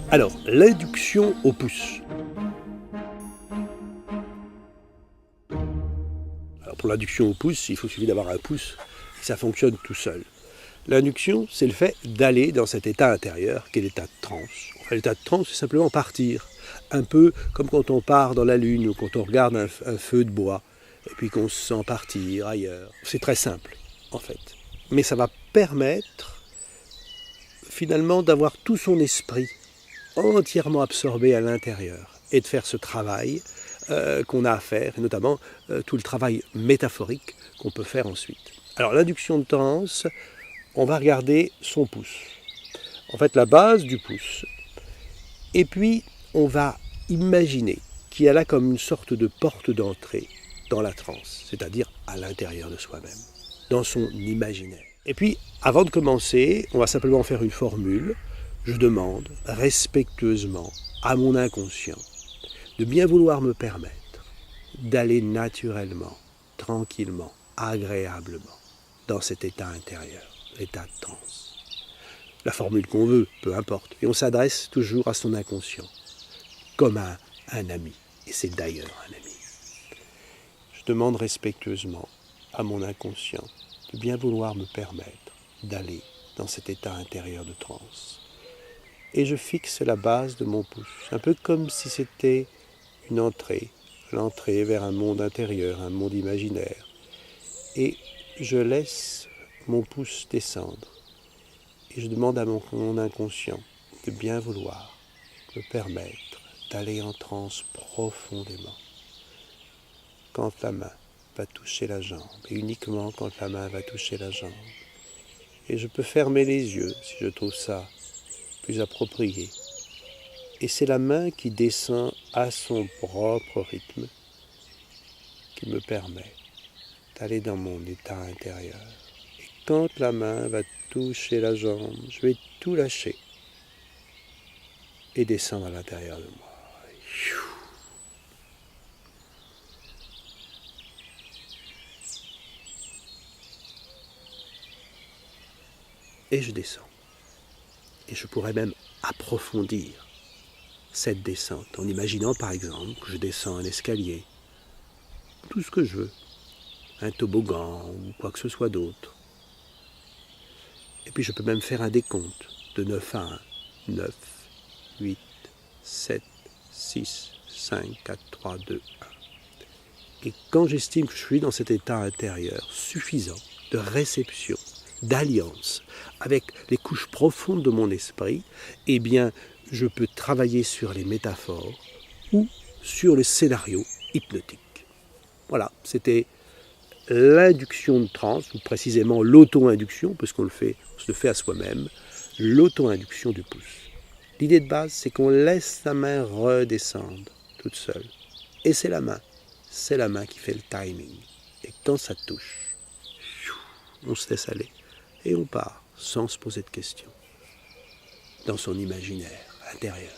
Alors, l'induction au pouce. Alors, pour l'induction au pouce, il faut suffit d'avoir un pouce et ça fonctionne tout seul. L'induction, c'est le fait d'aller dans cet état intérieur, qui est l'état de transe. Enfin, l'état de transe, c'est simplement partir. Un peu comme quand on part dans la lune ou quand on regarde un feu de bois et puis qu'on se sent partir ailleurs. C'est très simple, en fait. Mais ça va permettre, finalement, d'avoir tout son esprit entièrement absorbé à l'intérieur et de faire ce travail qu'on a à faire, et notamment tout le travail métaphorique qu'on peut faire ensuite. Alors l'induction de transe, on va regarder son pouce, en fait la base du pouce, et puis on va imaginer qu'il y a là comme une sorte de porte d'entrée dans la transe, c'est-à-dire à l'intérieur de soi-même, dans son imaginaire. Et puis, avant de commencer, on va simplement faire une formule. Je demande respectueusement à mon inconscient de bien vouloir me permettre d'aller naturellement, tranquillement, agréablement dans cet état intérieur, l'état de transe. La formule qu'on veut, peu importe. Et on s'adresse toujours à son inconscient, comme à un ami. Et c'est d'ailleurs un ami. Je demande respectueusement à mon inconscient de bien vouloir me permettre d'aller dans cet état intérieur de transe. Et je fixe la base de mon pouce, un peu comme si c'était une entrée, l'entrée vers un monde intérieur, un monde imaginaire. Et je laisse mon pouce descendre. Et je demande à mon inconscient de bien vouloir me permettre d'aller en transe profondément. Quand la main va toucher la jambe, et uniquement quand la main va toucher la jambe. Et je peux fermer les yeux si je trouve ça plus approprié. Et c'est la main qui descend à son propre rythme qui me permet d'aller dans mon état intérieur. Et quand la main va toucher la jambe, je vais tout lâcher et descendre à l'intérieur de moi. Et je descends. Et je pourrais même approfondir cette descente en imaginant par exemple que je descends un escalier, tout ce que je veux, un toboggan ou quoi que ce soit d'autre. Et puis je peux même faire un décompte de 9 à 1. 9, 8, 7, 6, 5, 4, 3, 2, 1. Et quand j'estime que je suis dans cet état intérieur suffisant de réception, d'alliance avec les couches profondes de mon esprit, eh bien, je peux travailler sur les métaphores ou sur le scénario hypnotique. Voilà, c'était l'induction de transe, ou précisément l'auto-induction, parce qu'on se le fait à soi-même, l'auto-induction du pouce. L'idée de base, c'est qu'on laisse la main redescendre toute seule. Et c'est la main qui fait le timing. Et quand ça touche, on se laisse aller et on part sans se poser de questions dans son imaginaire intérieur.